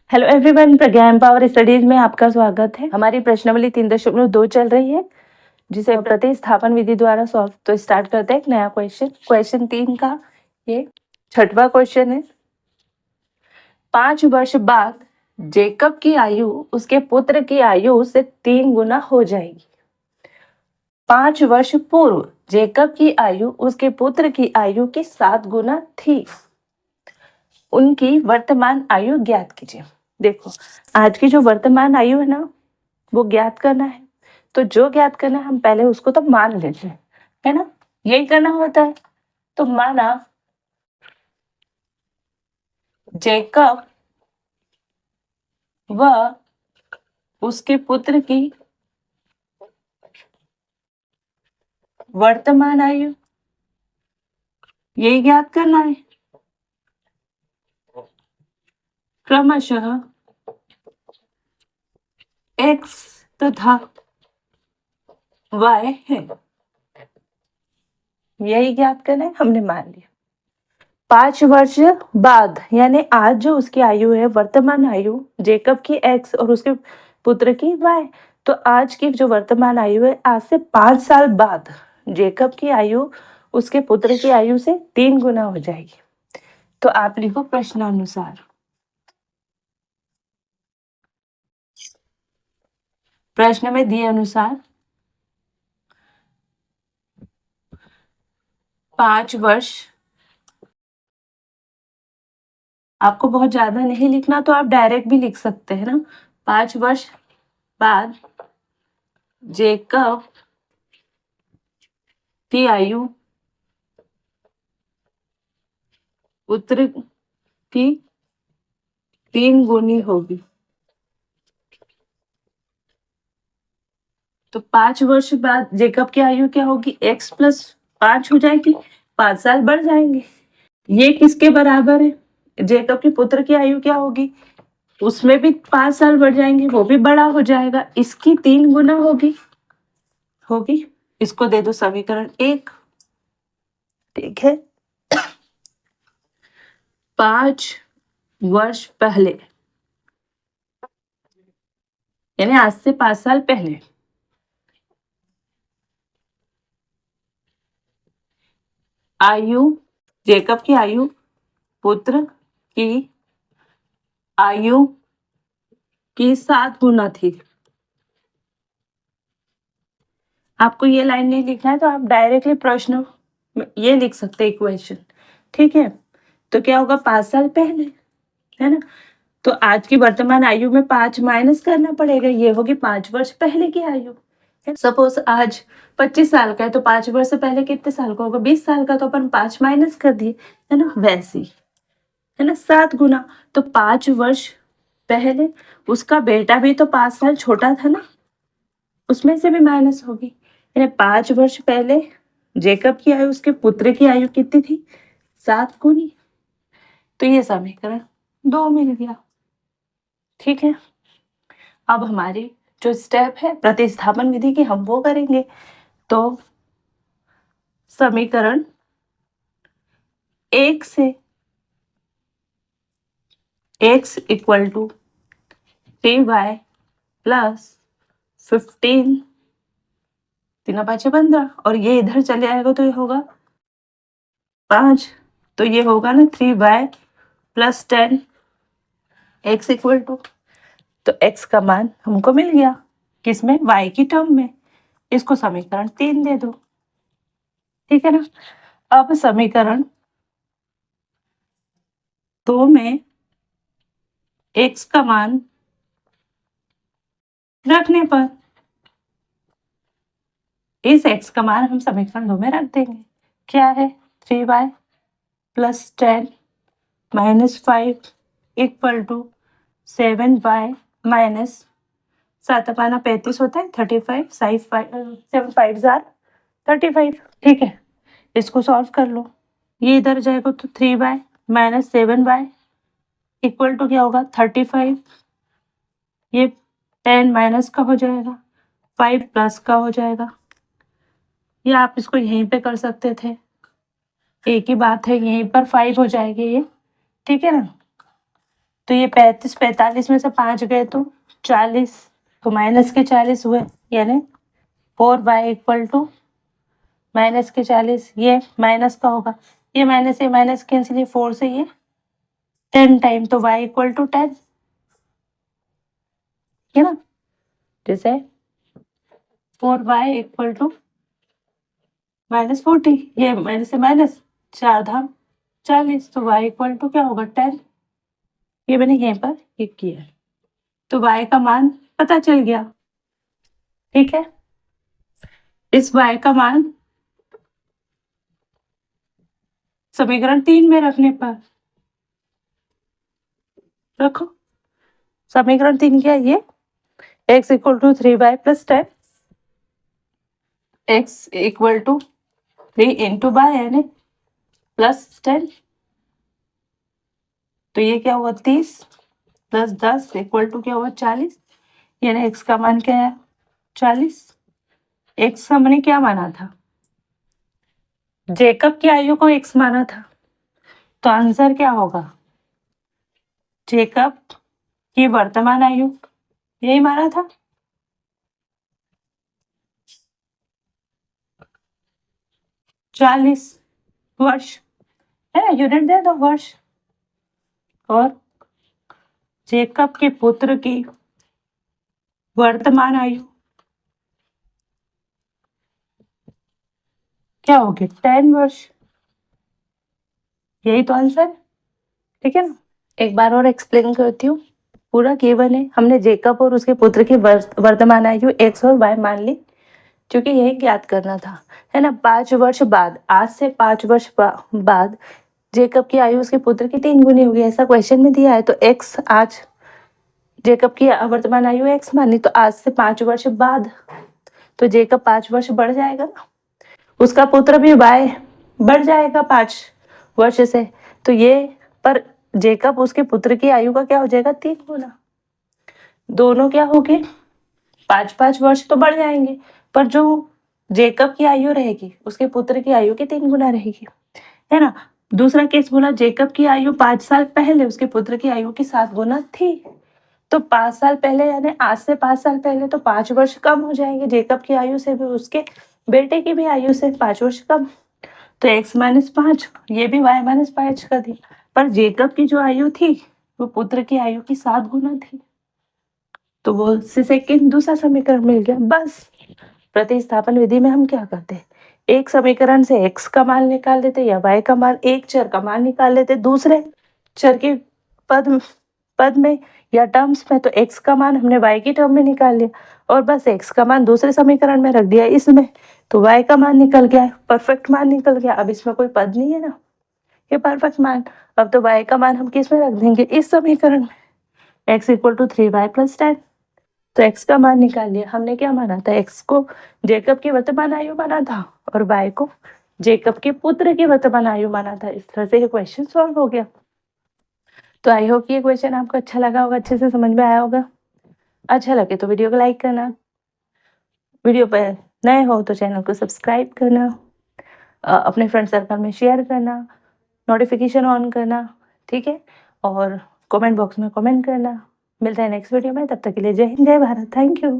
Hello everyone, प्रज्ञा empower studies में आपका स्वागत है। हमारी प्रश्नावली 3.2 चल रही है जिसे प्रतिस्थापन विधि द्वारा सॉल्व। तो स्टार्ट करते हैं एक नया क्वेश्चन 3 का। ये 6वां क्वेश्चन है। 5 वर्ष बाद जेकब की आयु उसके पुत्र की आयु से 3 गुना हो जाएगी। 5 वर्ष पूर्व जेकब की आयु उसके पुत्र की आयु के 7 गुना थी। उनकी वर्तमान आयु ज्ञात कीजिए। देखो, आज की जो वर्तमान आयु है ना, वो ज्ञात करना है। तो जो ज्ञात करना है हम पहले उसको तो मान लेते हैं, है ना, यही करना होता है। तो माना जेकब व उसके पुत्र की वर्तमान आयु, यही ज्ञात करना है। क्रमशः x तथा y है, यही ज्ञात करना है। हमने मान लिया। 5 वर्ष बाद यानी आज जो उसकी आयु है, वर्तमान आयु जेकब की x और उसके पुत्र की y। तो आज की जो वर्तमान आयु है, आज से 5 साल बाद जेकब की आयु उसके पुत्र की आयु से 3 गुना हो जाएगी। तो आप लिखो प्रश्नानुसार। प्रश्न में दिए अनुसार 5 वर्ष, आपको बहुत ज्यादा नहीं लिखना तो आप डायरेक्ट भी लिख सकते हैं ना। 5 वर्ष बाद जेकब की आयु पुत्र की 3 गुनी होगी। तो 5 वर्ष बाद जेकब की आयु क्या होगी? x प्लस 5 हो जाएगी। 5 साल बढ़ जाएंगे। ये किसके बराबर है? जेकब के पुत्र की आयु क्या होगी? उसमें भी 5 साल बढ़ जाएंगे, वो भी बड़ा हो जाएगा। इसकी 3 गुना होगी। इसको दे दो समीकरण 1। ठीक है। 5 वर्ष पहले यानी आज से 5 साल पहले आयु, जेकब की आयु पुत्र की आयु की 7 गुना थी। आपको ये लाइन नहीं लिखना है तो आप डायरेक्टली प्रश्न ये लिख सकते हैं, इक्वेशन। ठीक है। तो क्या होगा? 5 साल पहले, है ना। तो आज की वर्तमान आयु में 5 माइनस करना पड़ेगा। ये होगी 5 वर्ष पहले की आयु। सपोज आज 25 साल का है तो 5 वर्ष से पहले कितने साल का होगा? 20 साल का। तो अपन 5 माइनस कर दिए, है ना। वैसी, है ना, 7 गुना। तो 5 वर्ष पहले उसका बेटा भी तो 5 साल छोटा था ना, उसमें से भी माइनस होगी। यानी 5 वर्ष पहले जेकब की आयु उसके पुत्र की आयु कितनी थी? 7 गुनी। तो ये समीकरण 2 मिल गया। ठीक है। अब हमारी जो स्टेप है प्रतिस्थापन विधि की, हम वो करेंगे। तो समीकरण 1 से x equal to 3y plus 15, 3 5 15, और ये इधर चले आएगा तो ये होगा 5। तो ये होगा ना 3y plus 10, x equal to, तो x का मान हमको मिल गया। किसमें? y की टर्म में। इसको समीकरण 3 दे दो। ठीक है ना। अब समीकरण 2 में x का मान रखने पर इस x का मान हम समीकरण 2 में रख देंगे। क्या है? 3y plus 10 minus 5 equal to 7y minus 7 पाना 35 होता है, 35 7 5 35। ठीक है। इसको सॉल्व कर लो। ये इधर जाएगा तो 3y minus 7y equal to क्या होगा? 35। ये 10 माइनस का हो जाएगा, 5 प्लस का हो जाएगा। ये आप इसको यहीं पे कर सकते थे, एक ही बात है, यहीं पर 5 हो जाएगी ये। ठीक है ना। तो ये 35 45 में से 5 गए तो 40, तो माइनस के 40 हुए, यानी 4y इक्वल टू माइनस के 40, ये माइनस का होगा, ये माइनस कैंसिल, ये 4 से ये 10 टाइम, तो y इक्वल टू 10, है ना। जैसे 4y इक्वल टू -40, ये माइनस से माइनस 4 धाम 40, तो y इक्वल टू क्या होगा 10, ये मैंने यहीं पर एक किया है, तो y का मान पता चल गया। ठीक है, इस y का मान समीकरण 3 में रखने पर, रखो समीकरण 3 क्या है, ये x equal to 3y plus 10, x equal to 3 into by यानी प्लस 10, तो ये क्या हुआ 30 प्लस 10 इक्वल टू क्या हुआ 40, यानी x का मान क्या है 40। x का हमने क्या माना था, जेकब की आयु को x माना था, तो आंसर क्या होगा, जेकब की वर्तमान आयु यही माना था, चालीस वर्ष, है ना, यूनिट दे दो वर्ष, और जेकब के पुत्र की वर्तमान आयु क्या होगी 10 वर्ष, यही तो आंसर, ठीक है ना। एक बार और एक्सप्लेन करती हूँ, पूरा केवल है, हमने जेकब और उसके पुत्र की वर्तमान आयु x और y मान ली, क्योंकि यही ज्ञात करना था, है ना। 5 वर्ष बाद, आज से 5 वर्ष बाद जेकब की आयु उसके पुत्र की 3 गुनी होगी, ऐसा क्वेश्चन में दिया है, तो x आज जेकब की वर्तमान आयु x मानी, तो आज से 5 वर्ष बाद तो जेकब 5 वर्ष बढ़ जाएगा ना, उसका पुत्र भी y बढ़ जाएगा 5 वर्ष से, तो ये पर जेकब उसके पुत्र की आयु का क्या हो जाएगा 3 गुना, दोनों क्या हो गए 5-5 वर्ष तो बढ़ जाएंगे, पर जो जेकब की आयु रहेगी उसके पुत्र की आयु की 3 गुना रहेगी, है ना। दूसरा केस बोला जेकब की आयु 5 साल पहले उसके पुत्र की आयु की 7 गुना थी, तो 5 साल पहले यानी आज से 5 साल पहले तो 5 वर्ष कम हो जाएंगे, जेकब की आयु से भी उसके बेटे की भी आयु से 5 वर्ष कम, तो x माइनस 5, ये भी y माइनस 5 कर दिया, पर जेकब की जो आयु थी वो पुत्र की आयु की 7 गुना थी, तो वो से सेकंड दूसरा समीकरण मिल गया। बस प्रतिस्थापन विधि में हम क्या करते हैं, एक समीकरण से x का मान निकाल लेते या y का मान, एक चर का मान निकाल लेते दूसरे चर के पद में या टर्म्स में, तो x का मान हमने y की टर्म में निकाल लिया, और बस x का मान दूसरे समीकरण में रख दिया इसमें, तो y का मान निकल गया, परफेक्ट मान निकल गया, अब इसमें कोई पद नहीं है ना, ये परफेक्ट मान। अब तो y का मान हम किस में रख देंगे, इस समीकरण में, x equal to 3y plus 10, तो x का मान निकाल लिया, हमने क्या माना था, x को जेकब की वर्तमान आयु माना था और y को जेकब के पुत्र की वर्तमान आयु माना था, इस तरह से ये क्वेश्चन सॉल्व हो गया। तो आई होप ये क्वेश्चन आपको अच्छा लगा होगा, अच्छे से समझ में आया होगा, अच्छा लगे तो वीडियो को लाइक करना, वीडियो पर नए हो तो चैनल को सब्सक्राइब करना, अपने फ्रेंड सर्कल में शेयर करना, नोटिफिकेशन ऑन करना, ठीक है, और कमेंट बॉक्स में कमेंट करना। मिलता है नेक्स्ट वीडियो में, तब तक के लिए जय हिंद जय भारत, थैंक यू।